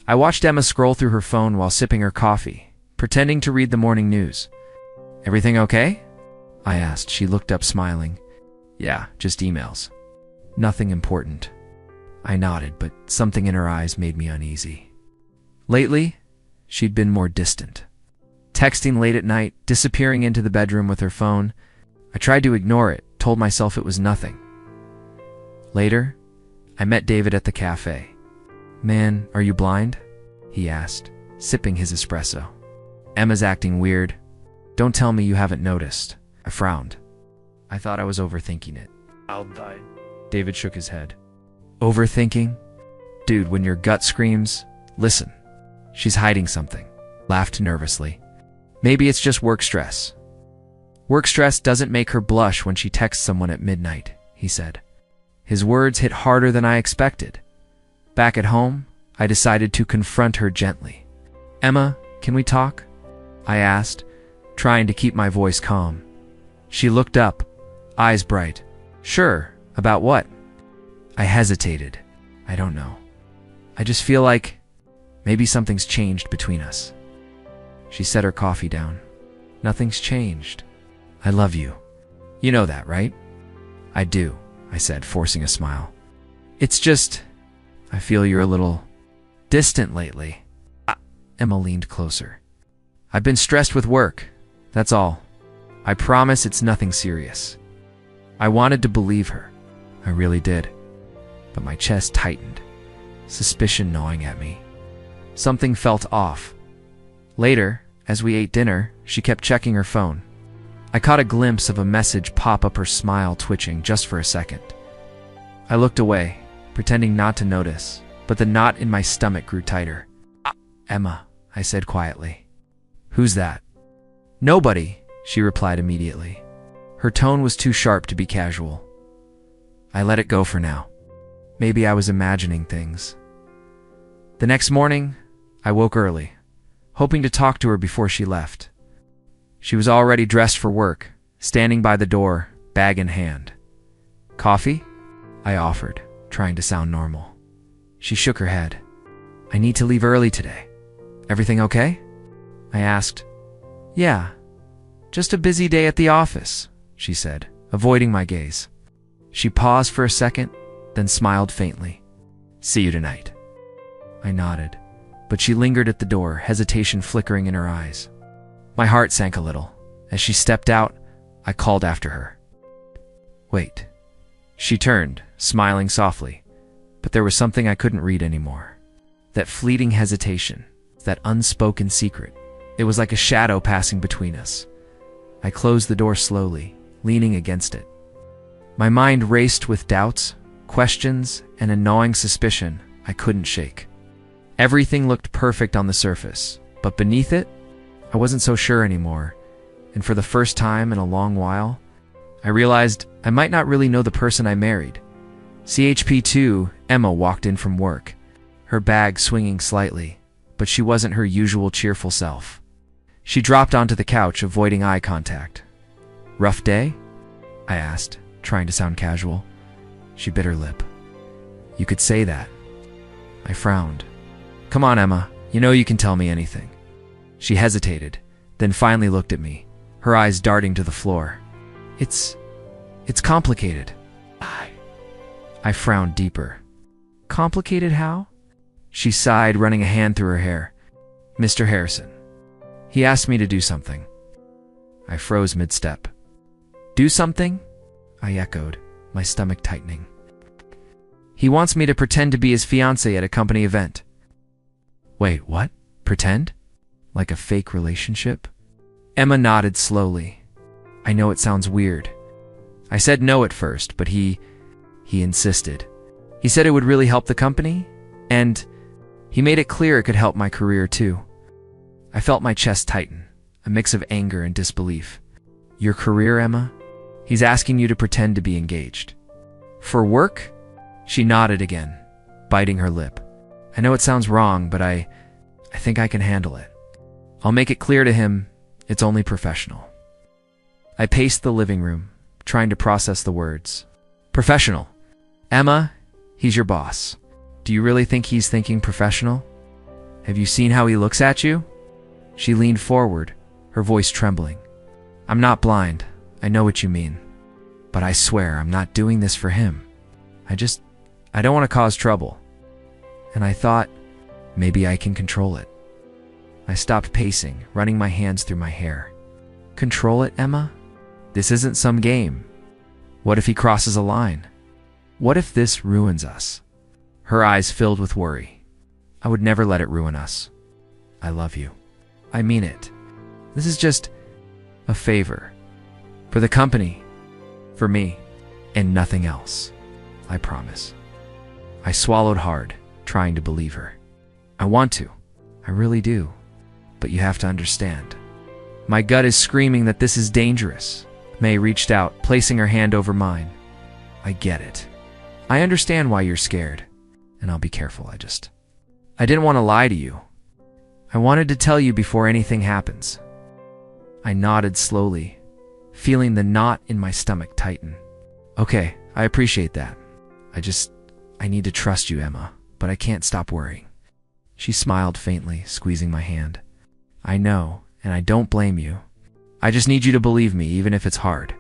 I watched Emma scroll through her phone while sipping her coffee, pretending to read the morning news. "Everything okay?" I asked. She looked up smiling. "Yeah, just emails. Nothing important." I nodded, but something in her eyes made me uneasy. Lately, she'd been more distant. Texting late at night, disappearing into the bedroom with her phone. I tried to ignore it, told myself it was nothing. Later, I met David at the cafe. "Man, are you blind?" he asked, sipping his espresso. "Emma's acting weird. Don't tell me you haven't noticed." I frowned. I thought I was overthinking it. I'll die. David shook his head. "Overthinking? Dude, when your gut screams, listen. She's hiding something." Laughed nervously. "Maybe it's just work stress." "Work stress doesn't make her blush when she texts someone at midnight," he said. His words hit harder than I expected. Back at home, I decided to confront her gently. "Emma, can we talk?" I asked, trying to keep my voice calm. She looked up, eyes bright. "Sure, about what?" I hesitated. "I don't know. I just feel like maybe something's changed between us." She set her coffee down. "Nothing's changed. I love you. You know that, right?" "I do," I said, forcing a smile. "It's just, I feel you're a little distant lately." Emma leaned closer. "I've been stressed with work, that's all. I promise it's nothing serious." I wanted to believe her. I really did. But my chest tightened, suspicion gnawing at me. Something felt off. Later, as we ate dinner, she kept checking her phone. I caught a glimpse of a message pop up, her smile twitching just for a second. I looked away, pretending not to notice, but the knot in my stomach grew tighter. "Emma," I said quietly. "Who's that?" "Nobody," she replied immediately. Her tone was too sharp to be casual. I let it go for now. Maybe I was imagining things. The next morning, I woke early, hoping to talk to her before she left. She was already dressed for work, standing by the door, bag in hand. "Coffee?" I offered, trying to sound normal. She shook her head. "I need to leave early today. Everything okay?" I asked. "Yeah, just a busy day at the office," she said, avoiding my gaze. She paused for a second, then smiled faintly. "See you tonight." I nodded, but she lingered at the door, hesitation flickering in her eyes. My heart sank a little. As she stepped out, I called after her. "Wait." She turned, smiling softly, but there was something I couldn't read anymore. That fleeting hesitation, that unspoken secret. It was like a shadow passing between us. I closed the door slowly, leaning against it. My mind raced with doubts, questions, and a gnawing suspicion I couldn't shake. Everything looked perfect on the surface, but beneath it, I wasn't so sure anymore, and for the first time in a long while, I realized I might not really know the person I married. CHP2, Emma walked in from work, her bag swinging slightly, but she wasn't her usual cheerful self. She dropped onto the couch, avoiding eye contact. "Rough day?" I asked, trying to sound casual. She bit her lip. "You could say that." I frowned. "Come on, Emma, you know you can tell me anything." She hesitated, then finally looked at me, her eyes darting to the floor. It's complicated." I frowned deeper. "Complicated how?" She sighed, running a hand through her hair. "Mr. Harrison. He asked me to do something." I froze mid-step. "Do something?" I echoed, my stomach tightening. "He wants me to pretend to be his fiancée at a company event." "Wait, what? Pretend? Like a fake relationship?" Emma nodded slowly. "I know it sounds weird." I said no at first, but he insisted. He said it would really help the company, and he made it clear it could help my career too. I felt my chest tighten, a mix of anger and disbelief. "Your career, Emma? He's asking you to pretend to be engaged." "For work?" She nodded again, biting her lip. "I know it sounds wrong, but I think I can handle it. I'll make it clear to him it's only professional." I paced the living room, trying to process the words. "Professional. Emma, he's your boss. Do you really think he's thinking professional?" Have you seen how he looks at you? She leaned forward, her voice trembling. I'm not blind. I know what you mean. But I swear I'm not doing this for him. I don't want to cause trouble. And I thought, maybe I can control it. I stopped pacing, running my hands through my hair. Control it, Emma? This isn't some game. What if he crosses a line? What if this ruins us? Her eyes filled with worry. I would never let it ruin us. I love you. I mean it. This is just a favor. For the company. For me. And nothing else. I promise. I swallowed hard, trying to believe her. I want to. I really do. But you have to understand. My gut is screaming that this is dangerous. May reached out, placing her hand over mine. I get it. I understand why you're scared. And I'll be careful, I didn't want to lie to you. I wanted to tell you before anything happens. I nodded slowly, feeling the knot in my stomach tighten. Okay, I appreciate that. I need to trust you, Emma, but I can't stop worrying. She smiled faintly, squeezing my hand. I know, and I don't blame you. I just need you to believe me, even if it's hard.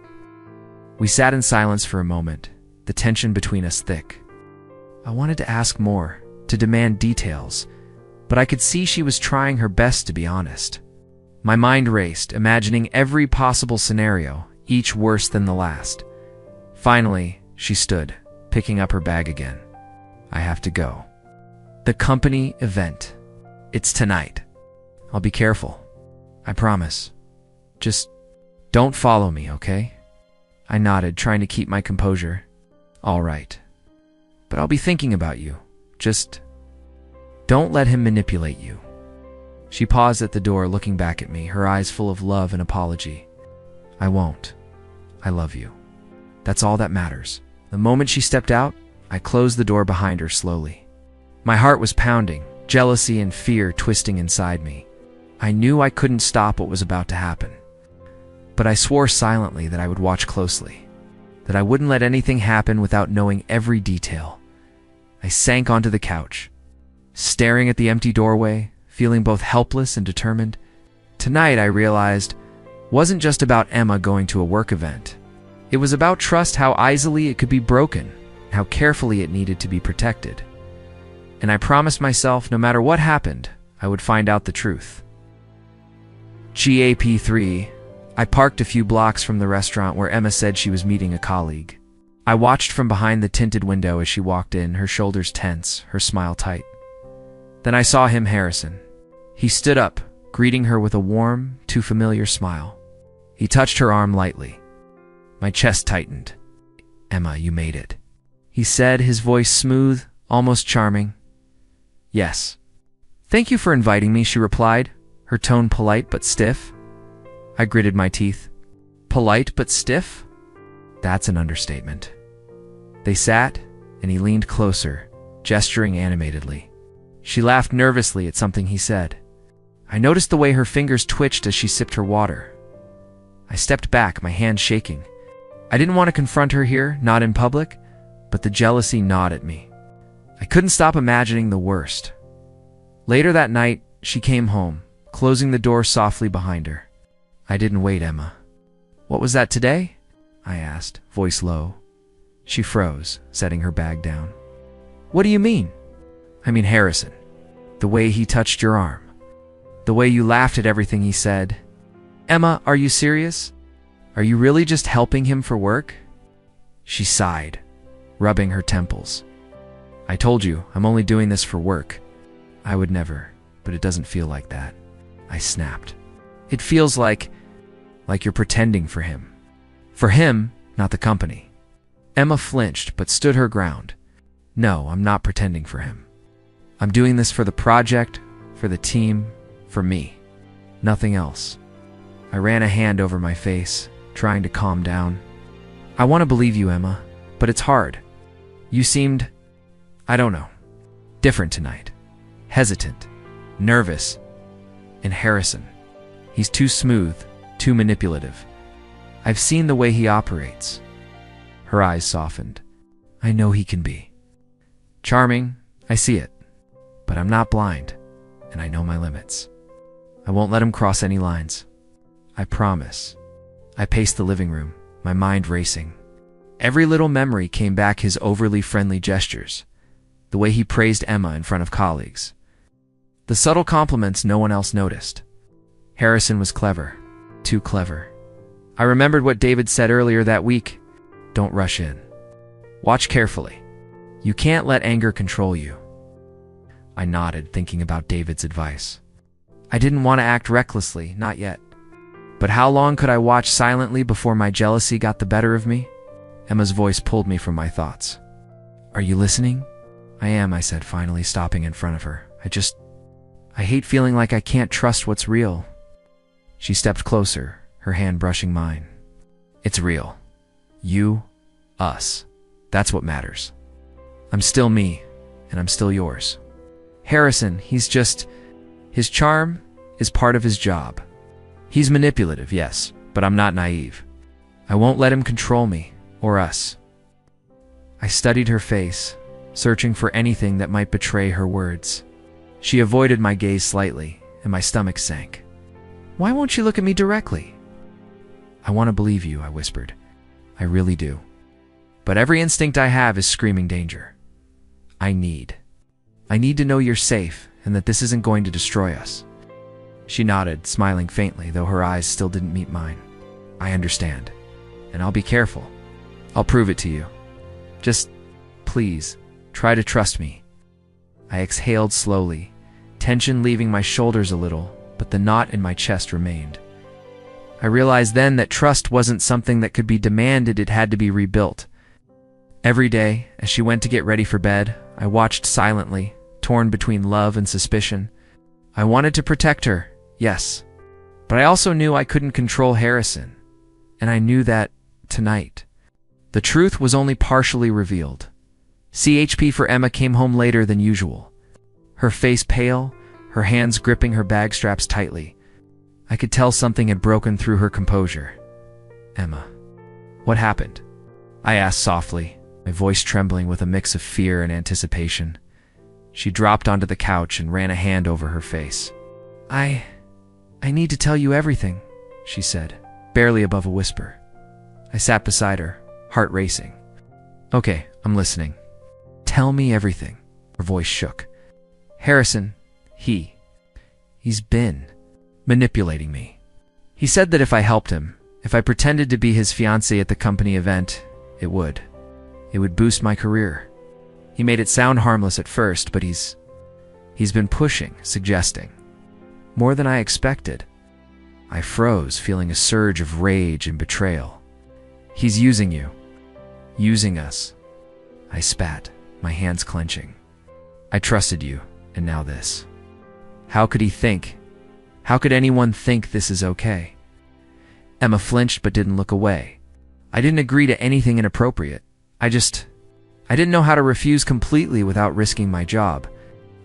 We sat in silence for a moment, the tension between us thick. I wanted to ask more, to demand details, but I could see she was trying her best to be honest. My mind raced, imagining every possible scenario, each worse than the last. Finally, she stood, picking up her bag again. I have to go. The company event. It's tonight. I'll be careful. I promise. Just don't follow me, okay? I nodded, trying to keep my composure. All right. But I'll be thinking about you. Just don't let him manipulate you. She paused at the door, looking back at me, her eyes full of love and apology. I won't. I love you. That's all that matters. The moment she stepped out, I closed the door behind her slowly. My heart was pounding, jealousy and fear twisting inside me. I knew I couldn't stop what was about to happen. But I swore silently that I would watch closely, that I wouldn't let anything happen without knowing every detail. I sank onto the couch, staring at the empty doorway, feeling both helpless and determined. Tonight, I realized, wasn't just about Emma going to a work event. It was about trust, how easily it could be broken, how carefully it needed to be protected. And I promised myself, no matter what happened, I would find out the truth. GAP3, I parked a few blocks from the restaurant where Emma said she was meeting a colleague. I watched from behind the tinted window as she walked in, her shoulders tense, her smile tight. Then I saw him, Harrison. He stood up, greeting her with a warm, too familiar smile. He touched her arm lightly. My chest tightened. Emma, you made it. He said, his voice smooth, almost charming. Yes. Thank you for inviting me, she replied, her tone polite but stiff. I gritted my teeth. Polite but stiff? That's an understatement. They sat, and he leaned closer, gesturing animatedly. She laughed nervously at something he said. I noticed the way her fingers twitched as she sipped her water. I stepped back, my hand shaking. I didn't want to confront her here, not in public, but the jealousy gnawed at me. I couldn't stop imagining the worst. Later that night, she came home, closing the door softly behind her. I didn't wait, Emma. What was that today? I asked, voice low. She froze, setting her bag down. What do you mean? I mean Harrison. The way he touched your arm. The way you laughed at everything he said. Emma, are you serious? Are you really just helping him for work? She sighed, rubbing her temples. I told you, I'm only doing this for work. I would never, but it doesn't feel like that. I snapped. It feels like you're pretending for him. For him, not the company. Emma flinched, but stood her ground. No, I'm not pretending for him. I'm doing this for the project, for the team, for me. Nothing else. I ran a hand over my face, trying to calm down. I want to believe you, Emma, but it's hard. You seemed, I don't know, different tonight. Hesitant, nervous. And Harrison. He's too smooth, too manipulative. I've seen the way he operates. Her eyes softened. I know he can be. Charming, I see it. But I'm not blind. and I know my limits. I won't let him cross any lines. I promise. I paced the living room, my mind racing. Every little memory came back: his overly friendly gestures, the way he praised Emma in front of colleagues, the subtle compliments no one else noticed. Harrison was clever, too clever. I remembered what David said earlier that week: don't rush in. Watch carefully. You can't let anger control you. I nodded, thinking about David's advice. I didn't want to act recklessly, not yet. But how long could I watch silently before my jealousy got the better of me? Emma's voice pulled me from my thoughts. Are you listening? I am, I said, finally stopping in front of her. I hate feeling like I can't trust what's real. She stepped closer, her hand brushing mine. It's real. You, us. That's what matters. I'm still me, and I'm still yours. Harrison, his charm is part of his job. He's manipulative, yes, but I'm not naive. I won't let him control me, or us. I studied her face, searching for anything that might betray her words. She avoided my gaze slightly, and my stomach sank. Why won't you look at me directly? I want to believe you, I whispered. I really do. But every instinct I have is screaming danger. I need to know you're safe and that this isn't going to destroy us. She nodded, smiling faintly, though her eyes still didn't meet mine. I understand, and I'll be careful. I'll prove it to you. Just, please, try to trust me. I exhaled slowly, tension leaving my shoulders a little, but the knot in my chest remained. I realized then that trust wasn't something that could be demanded, it had to be rebuilt. Every day, as she went to get ready for bed, I watched silently, torn between love and suspicion. I wanted to protect her, yes, but I also knew I couldn't control Harrison, and I knew that, tonight, the truth was only partially revealed. CHP for Emma came home later than usual. Her face pale, her hands gripping her bag straps tightly. I could tell something had broken through her composure. Emma, what happened? I asked softly, my voice trembling with a mix of fear and anticipation. She dropped onto the couch and ran a hand over her face. I need to tell you everything, she said, barely above a whisper. I sat beside her, heart racing. Okay, I'm listening. Tell me everything. Her voice shook. Harrison, he's been manipulating me. He said that if I helped him, if I pretended to be his fiancée at the company event, it would boost my career. He made it sound harmless at first, but he's been pushing, suggesting. More than I expected. I froze, feeling a surge of rage and betrayal. He's using you. Using us. I spat, my hands clenching. I trusted you, and now this. How could he think? How could anyone think this is okay? Emma flinched but didn't look away. I didn't agree to anything inappropriate. I didn't know how to refuse completely without risking my job.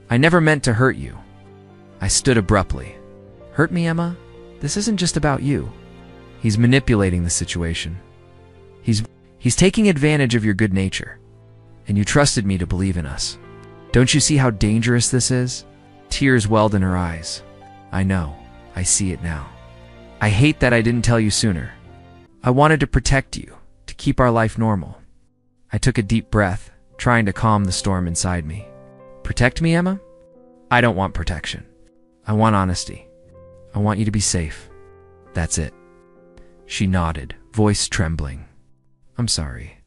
I never meant to hurt you. I stood abruptly. Hurt me, Emma? This isn't just about you. He's manipulating the situation. He's taking advantage of your good nature. And you trusted me to believe in us. Don't you see how dangerous this is? Tears welled in her eyes. I know. I see it now. I hate that I didn't tell you sooner. I wanted to protect you, to keep our life normal. I took a deep breath, trying to calm the storm inside me. Protect me, Emma? I don't want protection. I want honesty. I want you to be safe. That's it. She nodded, voice trembling. I'm sorry.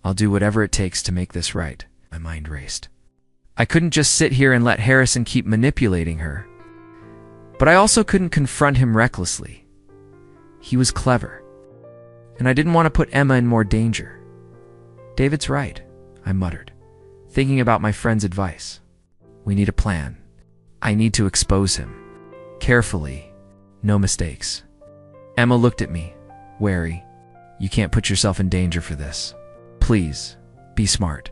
I'll do whatever it takes to make this right. My mind raced. I couldn't just sit here and let Harrison keep manipulating her. But I also couldn't confront him recklessly. He was clever. And I didn't want to put Emma in more danger. David's right, I muttered, thinking about my friend's advice. We need a plan. I need to expose him. Carefully. No mistakes. Emma looked at me, wary. You can't put yourself in danger for this. Please, be smart.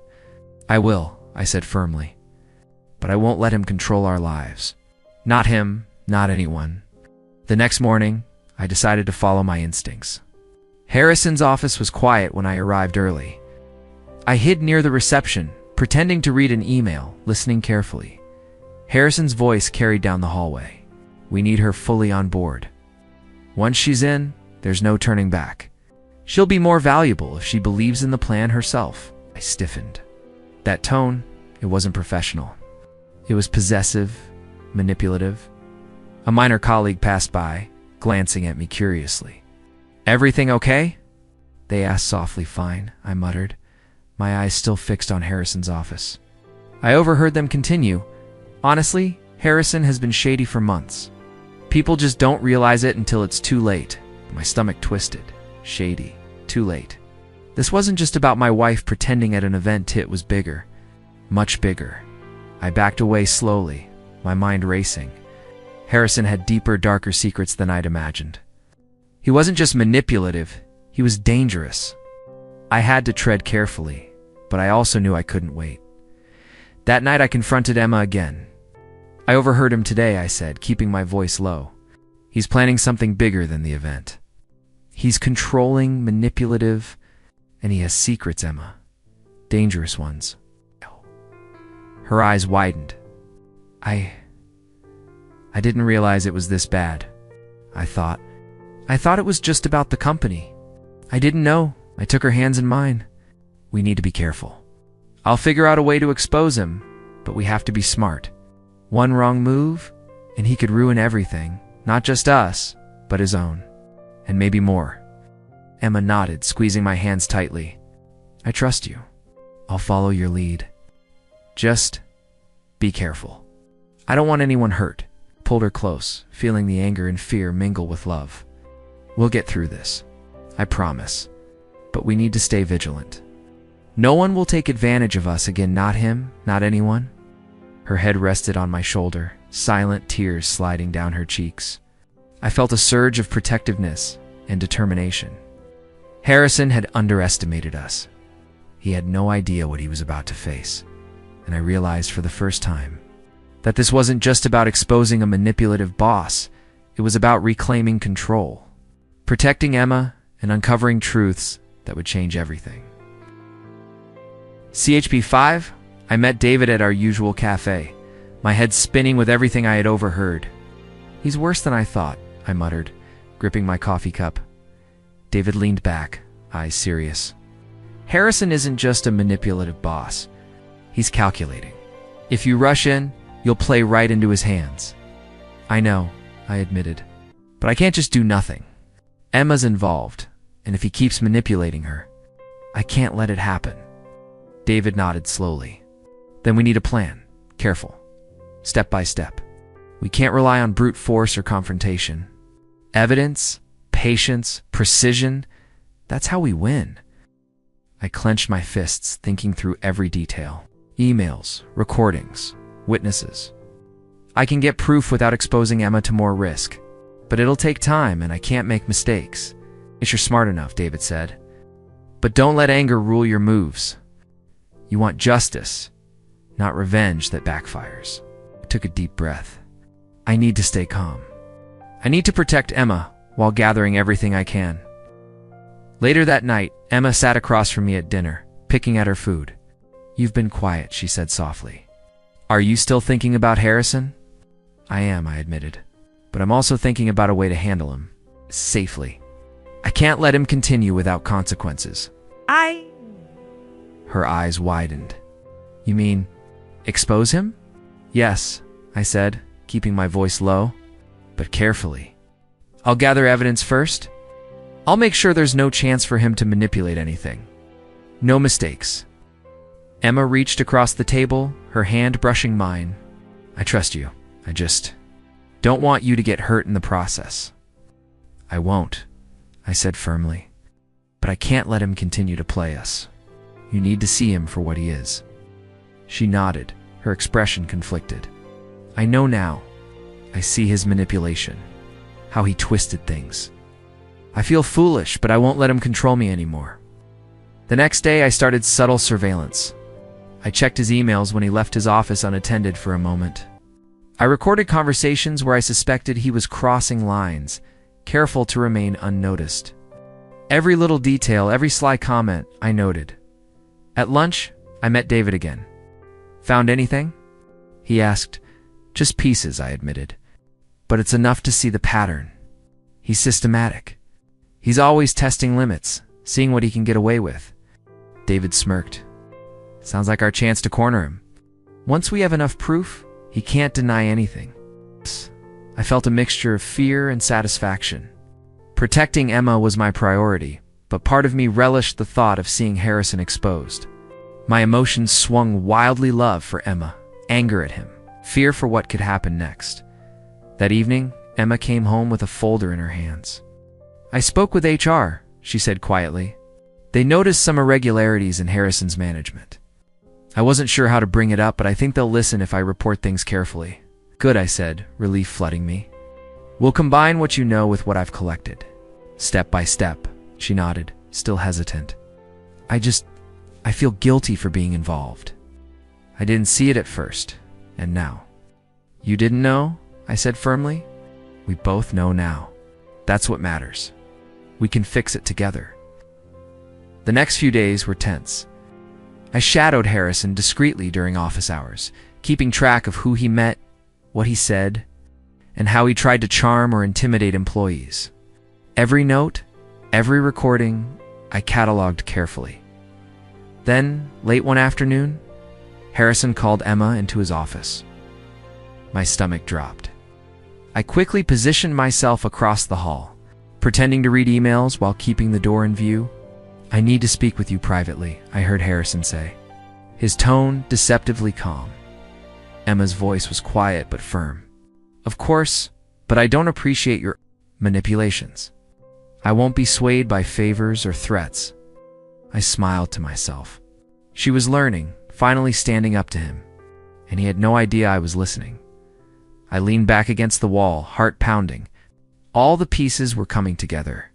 I will, I said firmly. But I won't let him control our lives. Not him, not anyone. The next morning, I decided to follow my instincts. Harrison's office was quiet when I arrived early. I hid near the reception, pretending to read an email, listening carefully. Harrison's voice carried down the hallway. We need her fully on board. Once she's in, there's no turning back. She'll be more valuable if she believes in the plan herself. I stiffened. That tone, it wasn't professional. It was possessive, manipulative. A minor colleague passed by, glancing at me curiously. "Everything okay?" They asked softly. "Fine," I muttered, my eyes still fixed on Harrison's office. I overheard them continue. "Honestly, Harrison has been shady for months. People just don't realize it until it's too late." My stomach twisted. Shady. Too late. This wasn't just about my wife pretending at an event. It was bigger. Much bigger. I backed away slowly, my mind racing. Harrison had deeper, darker secrets than I'd imagined. He wasn't just manipulative, he was dangerous. I had to tread carefully, but I also knew I couldn't wait. That night I confronted Emma again. "I overheard him today," I said, keeping my voice low. "He's planning something bigger than the event. He's controlling, manipulative, and he has secrets, Emma. Dangerous ones." Her eyes widened. I didn't realize it was this bad. I thought it was just about the company. I didn't know. I took her hands in mine. "We need to be careful. I'll figure out a way to expose him, but we have to be smart. One wrong move, and he could ruin everything, not just us, but his own. And maybe more." Emma nodded, squeezing my hands tightly. "I trust you. I'll follow your lead. Just be careful. I don't want anyone hurt." Pulled her close, feeling the anger and fear mingle with love. "We'll get through this. I promise. But we need to stay vigilant. No one will take advantage of us again, not him, not anyone." Her head rested on my shoulder, silent tears sliding down her cheeks. I felt a surge of protectiveness and determination. Harrison had underestimated us. He had no idea what he was about to face, and I realized for the first time that this wasn't just about exposing a manipulative boss, it was about reclaiming control, protecting Emma, and uncovering truths that would change everything. CHP 5, I met David at our usual cafe, my head spinning with everything I had overheard. "He's worse than I thought," I muttered, gripping my coffee cup. David leaned back, eyes serious. "Harrison isn't just a manipulative boss. He's calculating. If you rush in, you'll play right into his hands." "I know," I admitted, "but I can't just do nothing. Emma's involved, and if he keeps manipulating her, I can't let it happen." David nodded slowly. "Then we need a plan. Careful. Step by step. We can't rely on brute force or confrontation. Evidence, patience, precision, that's how we win." I clenched my fists, thinking through every detail. Emails, recordings, witnesses. I can get proof without exposing Emma to more risk, but it'll take time and I can't make mistakes. "You're smart enough," David said. "But don't let anger rule your moves. You want justice, not revenge that backfires." I took a deep breath. I need to stay calm. I need to protect Emma while gathering everything I can. Later that night, Emma sat across from me at dinner, picking at her food. "You've been quiet," she said softly. "Are you still thinking about Harrison?" "I am," I admitted. "But I'm also thinking about a way to handle him. Safely. I can't let him continue without consequences." Her eyes widened. "You mean, expose him?" "Yes," I said, keeping my voice low, "but carefully. I'll gather evidence first. I'll make sure there's no chance for him to manipulate anything. No mistakes." Emma reached across the table, her hand brushing mine. "I trust you. I just don't want you to get hurt in the process." "I won't," I said firmly. "But I can't let him continue to play us. You need to see him for what he is." She nodded, her expression conflicted. "I know now. I see his manipulation, how he twisted things. I feel foolish, but I won't let him control me anymore." The next day, I started subtle surveillance. I checked his emails when he left his office unattended for a moment. I recorded conversations where I suspected he was crossing lines, careful to remain unnoticed. Every little detail, every sly comment, I noted. At lunch, I met David again. "Found anything?" he asked, Just pieces, I admitted. But it's enough to see the pattern. He's systematic. He's always testing limits, seeing what he can get away with. David smirked. Sounds like our chance to corner him. Once we have enough proof, he can't deny anything. I felt a mixture of fear and satisfaction. Protecting Emma was my priority, but part of me relished the thought of seeing Harrison exposed. My emotions swung wildly: love for Emma, anger at him, fear for what could happen next. That evening, Emma came home with a folder in her hands. I spoke with HR, she said quietly. They noticed some irregularities in Harrison's management. I wasn't sure how to bring it up, but I think they'll listen if I report things carefully. Good, I said, relief flooding me. We'll combine what you know with what I've collected. Step by step, she nodded, still hesitant. I feel guilty for being involved. I didn't see it at first, and now. You didn't know? I said firmly. We both know now. That's what matters. We can fix it together. The next few days were tense. I shadowed Harrison discreetly during office hours, keeping track of who he met, what he said, and how he tried to charm or intimidate employees. Every note, every recording, I cataloged carefully. Then, late one afternoon, Harrison called Emma into his office. My stomach dropped. I quickly positioned myself across the hall, pretending to read emails while keeping the door in view. I need to speak with you privately, I heard Harrison say, his tone deceptively calm. Emma's voice was quiet but firm. Of course, but I don't appreciate your manipulations. I won't be swayed by favors or threats. I smiled to myself. She was learning, finally standing up to him, and he had no idea I was listening. I leaned back against the wall, heart pounding. All the pieces were coming together.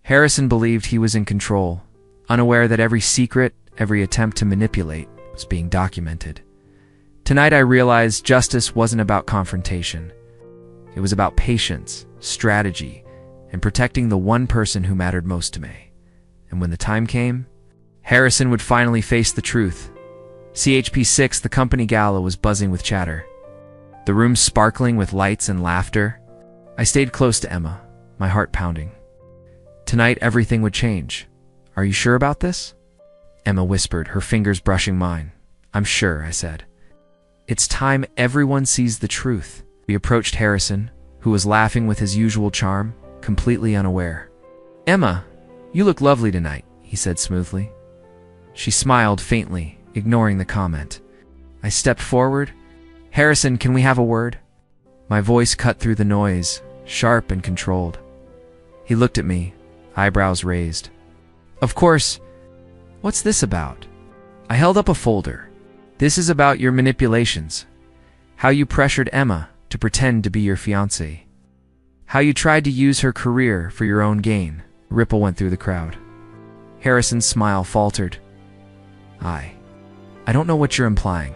Harrison believed he was in control, unaware that every secret, every attempt to manipulate, was being documented. Tonight I realized justice wasn't about confrontation. It was about patience, strategy, and protecting the one person who mattered most to me. And when the time came, Harrison would finally face the truth. CHP 6, the company gala, was buzzing with chatter. The room sparkling with lights and laughter. I stayed close to Emma, my heart pounding. Tonight everything would change. Are you sure about this? Emma whispered, her fingers brushing mine. I'm sure, I said. It's time everyone sees the truth. We approached Harrison, who was laughing with his usual charm, completely unaware. Emma, you look lovely tonight, he said smoothly. She smiled faintly, ignoring the comment. I stepped forward. Harrison, can we have a word? My voice cut through the noise, sharp and controlled. He looked at me, eyebrows raised. Of course. What's this about? I held up a folder. This is about your manipulations. How you pressured Emma to pretend to be your fiancée. How you tried to use her career for your own gain. A ripple went through the crowd. Harrison's smile faltered. I don't know what you're implying.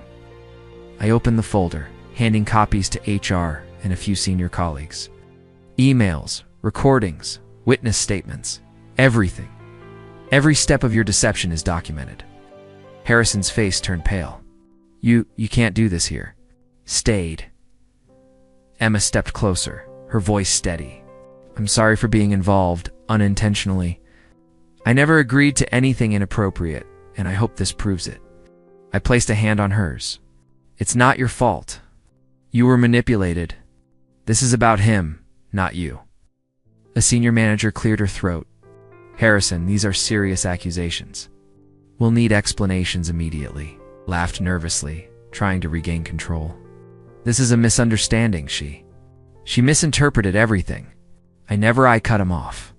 I opened the folder, handing copies to HR and a few senior colleagues. Emails, recordings, witness statements, everything. Every step of your deception is documented. Harrison's face turned pale. You can't do this here. Stayed. Emma stepped closer, her voice steady. I'm sorry for being involved, unintentionally. I never agreed to anything inappropriate, and I hope this proves it. I placed a hand on hers. It's not your fault. You were manipulated. This is about him, not you. A senior manager cleared her throat. Harrison, these are serious accusations. We'll need explanations immediately, laughed nervously, trying to regain control. This is a misunderstanding, she misinterpreted everything. I cut him off.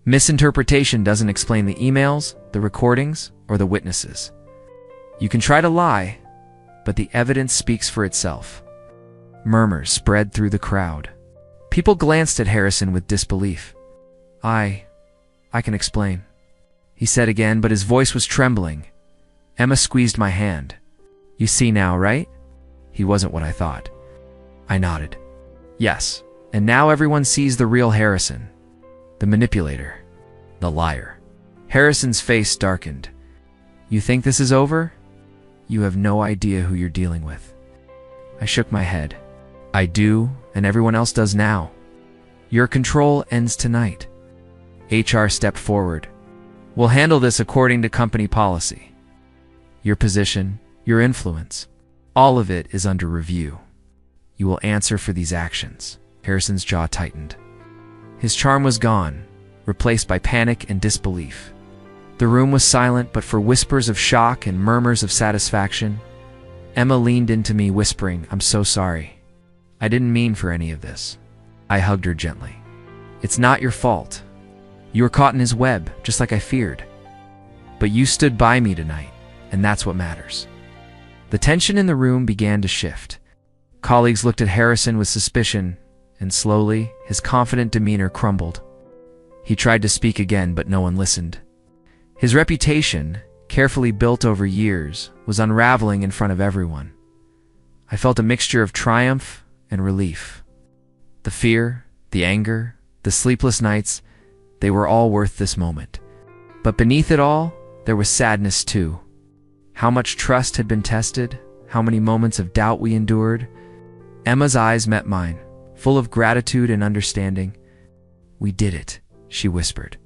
Misinterpretation doesn't explain the emails, the recordings, or the witnesses. You can try to lie, but the evidence speaks for itself. Murmurs spread through the crowd. People glanced at Harrison with disbelief. I can explain, he said again, but his voice was trembling. Emma squeezed my hand. You see now, right? He wasn't what I thought. I nodded. Yes, and now everyone sees the real Harrison. The manipulator. The liar. Harrison's face darkened. You think this is over? You have no idea who you're dealing with. I shook my head. I do, and everyone else does now. Your control ends tonight. HR stepped forward. We'll handle this according to company policy. Your position, your influence, all of it is under review. You will answer for these actions. Harrison's jaw tightened. His charm was gone, replaced by panic and disbelief. The room was silent, but for whispers of shock and murmurs of satisfaction. Emma leaned into me, whispering, "I'm so sorry. I didn't mean for any of this." I hugged her gently. "It's not your fault. You were caught in his web, just like I feared. But you stood by me tonight, and that's what matters." The tension in the room began to shift. Colleagues looked at Harrison with suspicion, and slowly, his confident demeanor crumbled. He tried to speak again, but no one listened. His reputation, carefully built over years, was unraveling in front of everyone. I felt a mixture of triumph and relief. The fear, the anger, the sleepless nights, they were all worth this moment. But beneath it all, there was sadness too. How much trust had been tested, how many moments of doubt we endured. Emma's eyes met mine, full of gratitude and understanding. "We did it," she whispered.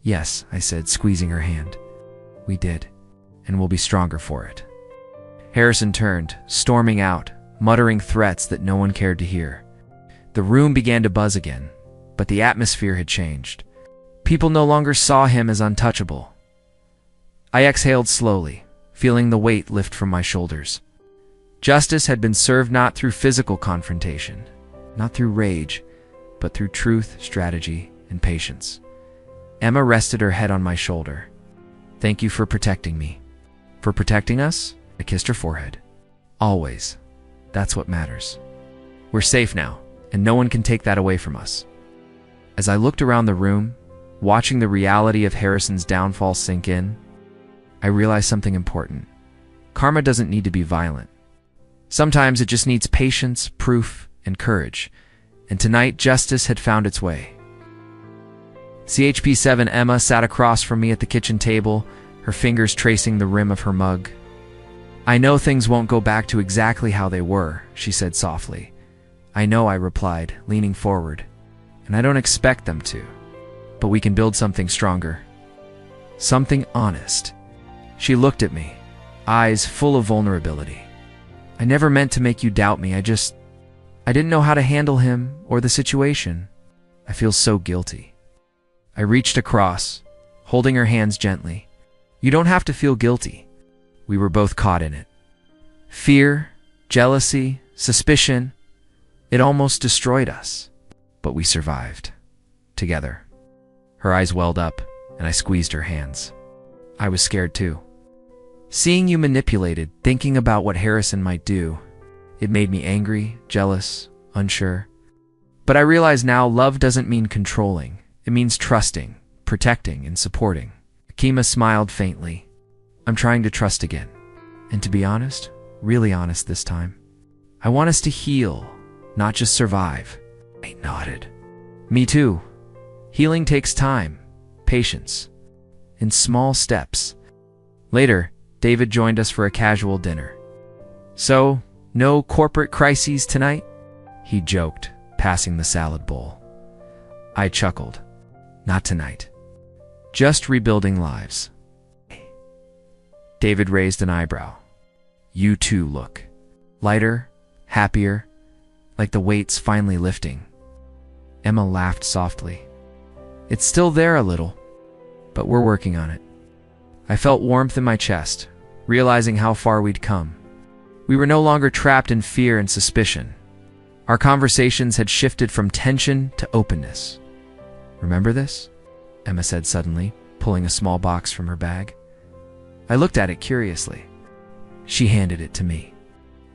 "Yes," I said, squeezing her hand. "We did, and we'll be stronger for it." Harrison turned, storming out, muttering threats that no one cared to hear. The room began to buzz again, but the atmosphere had changed. People no longer saw him as untouchable. I exhaled slowly, feeling the weight lift from my shoulders. Justice had been served not through physical confrontation, not through rage, but through truth, strategy, and patience. Emma rested her head on my shoulder. "Thank you for protecting me." "For protecting us?" I kissed her forehead. "Always. That's what matters. We're safe now, and no one can take that away from us." As I looked around the room, watching the reality of Harrison's downfall sink in, I realized something important. Karma doesn't need to be violent. Sometimes it just needs patience, proof, and courage. And tonight, justice had found its way. CHP7 Emma sat across from me at the kitchen table, her fingers tracing the rim of her mug. "I know things won't go back to exactly how they were," she said softly. "I know," I replied, leaning forward. "And I don't expect them to. But we can build something stronger. Something honest." She looked at me, eyes full of vulnerability. "I never meant to make you doubt me. I didn't know how to handle him or the situation. I feel so guilty." I reached across, holding her hands gently. "You don't have to feel guilty. We were both caught in it. Fear, jealousy, suspicion, it almost destroyed us. But we survived. Together." Her eyes welled up, and I squeezed her hands. I was scared too. Seeing you manipulated, thinking about what Harrison might do, it made me angry, jealous, unsure. But I realize now love doesn't mean controlling. It means trusting, protecting, and supporting. Akima smiled faintly. "I'm trying to trust again. And to be honest, really honest this time, I want us to heal, not just survive." I nodded. "Me too. Healing takes time, patience, in small steps." Later, David joined us for a casual dinner. "So, no corporate crises tonight?" he joked, passing the salad bowl. I chuckled. "Not tonight. Just rebuilding lives." David raised an eyebrow. "You too look lighter, happier, like the weight's finally lifting." Emma laughed softly. "It's still there a little, but we're working on it." I felt warmth in my chest, realizing how far we'd come. We were no longer trapped in fear and suspicion. Our conversations had shifted from tension to openness. "Remember this?" Emma said suddenly, pulling a small box from her bag. I looked at it curiously. She handed it to me.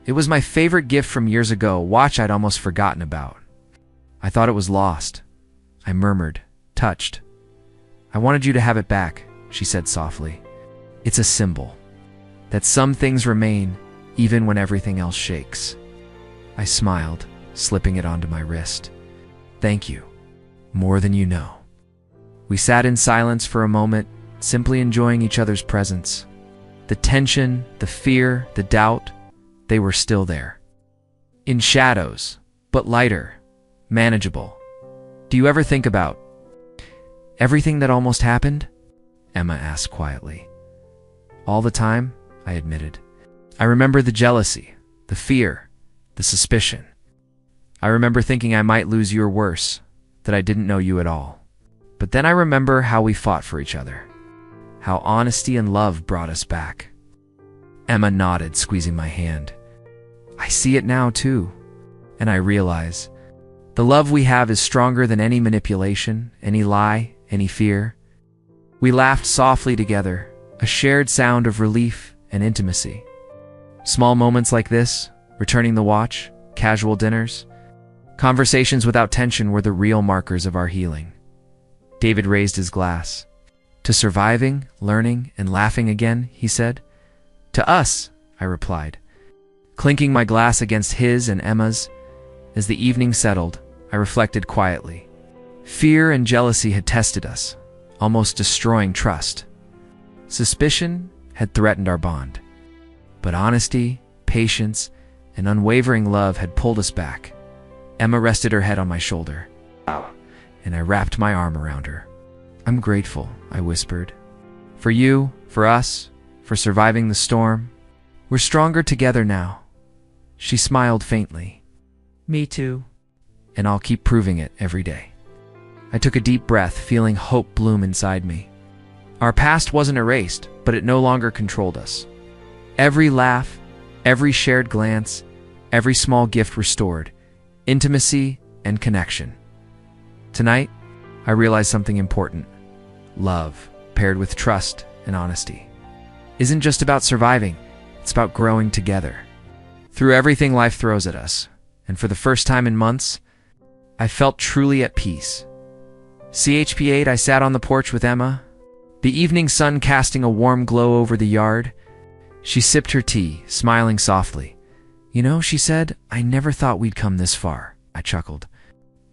It was my favorite gift from years ago, a watch I'd almost forgotten about. I thought it was lost. I murmured, touched. "I wanted you to have it back," she said softly. "It's a symbol that some things remain even when everything else shakes." I smiled, slipping it onto my wrist. "Thank you. More than you know." We sat in silence for a moment, simply enjoying each other's presence. The tension, the fear, the doubt, they were still there. In shadows, but lighter, manageable. Do you ever think about everything that almost happened? Emma asked quietly. All the time, I admitted. I remember the jealousy, the fear, the suspicion. I remember thinking I might lose you or worse, that I didn't know you at all. But then I remember how we fought for each other, how honesty and love brought us back. Emma nodded, squeezing my hand. I see it now too, and I realize the love we have is stronger than any manipulation, any lie, any fear. We laughed softly together, a shared sound of relief and intimacy. Small moments like this, returning the watch, casual dinners, conversations without tension were the real markers of our healing. David raised his glass. To surviving, learning, and laughing again, he said. To us, I replied, clinking my glass against his and Emma's. As the evening settled, I reflected quietly. Fear and jealousy had tested us, almost destroying trust. Suspicion had threatened our bond. But honesty, patience, and unwavering love had pulled us back. Emma rested her head on my shoulder, and I wrapped my arm around her. I'm grateful, I whispered. For you, for us, for surviving the storm. We're stronger together now. She smiled faintly. Me too. And I'll keep proving it every day. I took a deep breath, feeling hope bloom inside me. Our past wasn't erased, but it no longer controlled us. Every laugh, every shared glance, every small gift restored intimacy and connection. Tonight, I realized something important. Love, paired with trust and honesty, isn't just about surviving, it's about growing together. Through everything life throws at us, and for the first time in months, I felt truly at peace. CHP8, I sat on the porch with Emma, the evening sun casting a warm glow over the yard. She sipped her tea, smiling softly. You know, she said, I never thought we'd come this far. I chuckled.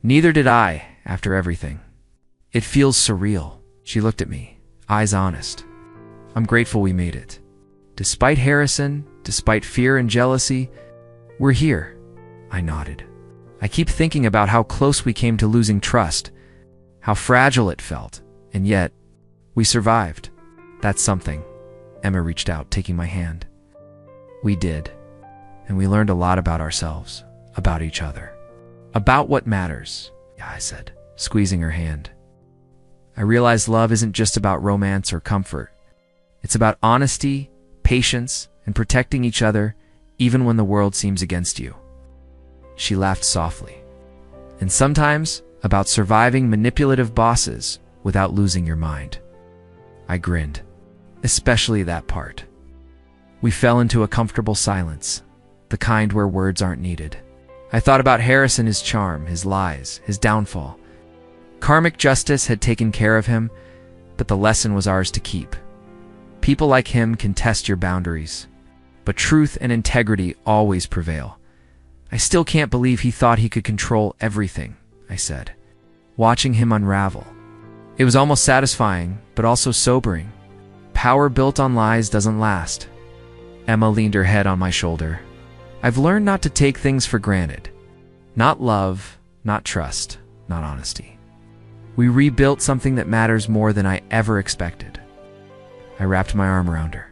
Neither did I, after everything. It feels surreal. She looked at me, eyes honest. I'm grateful we made it. Despite Harrison, despite fear and jealousy, we're here. I nodded. I keep thinking about how close we came to losing trust, how fragile it felt, and yet, we survived. That's something. Emma reached out, taking my hand. We did. And we learned a lot about ourselves, about each other, about what matters. Yeah, I said, squeezing her hand. I realized love isn't just about romance or comfort. It's about honesty, patience, and protecting each other, even when the world seems against you. She laughed softly. And sometimes, about surviving manipulative bosses without losing your mind. I grinned, especially that part. We fell into a comfortable silence, the kind where words aren't needed. I thought about Harrison, his charm, his lies, his downfall. Karmic justice had taken care of him, but the lesson was ours to keep. People like him can test your boundaries, but truth and integrity always prevail. I still can't believe he thought he could control everything, I said, watching him unravel. It was almost satisfying, but also sobering. Power built on lies doesn't last. Emma leaned her head on my shoulder. I've learned not to take things for granted. Not love, not trust, not honesty. We rebuilt something that matters more than I ever expected. I wrapped my arm around her.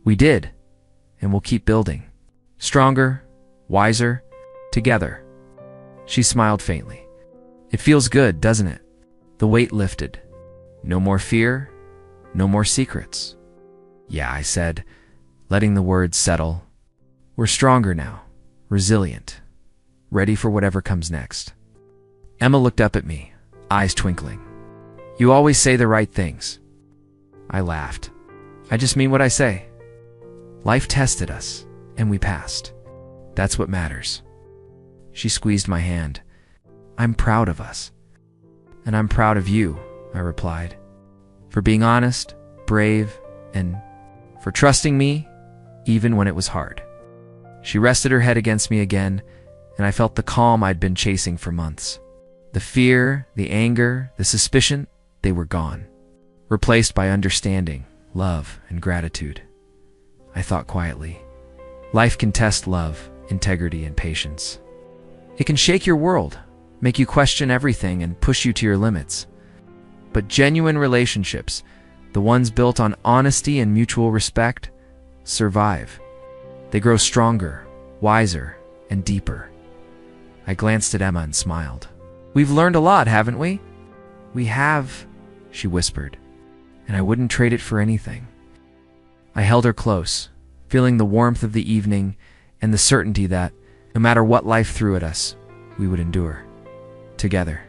We did, and we'll keep building. Stronger, wiser, together. She smiled faintly. It feels good, doesn't it? The weight lifted. No more fear, no more secrets. Yeah, I said, letting the words settle. We're stronger now, resilient, ready for whatever comes next. Emma looked up at me, eyes twinkling. You always say the right things. I laughed. I just mean what I say. Life tested us, and we passed. That's what matters. She squeezed my hand. I'm proud of us. And I'm proud of you, I replied. For being honest, brave, and for trusting me, even when it was hard. She rested her head against me again, and I felt the calm I'd been chasing for months. The fear, the anger, the suspicion, they were gone, replaced by understanding, love, and gratitude. I thought quietly. Life can test love, integrity, and patience. It can shake your world, make you question everything, and push you to your limits. But genuine relationships, the ones built on honesty and mutual respect, survive. They grow stronger, wiser, and deeper. I glanced at Emma and smiled. We've learned a lot, haven't we? We have, she whispered, and I wouldn't trade it for anything. I held her close, feeling the warmth of the evening and the certainty that, no matter what life threw at us, we would endure together.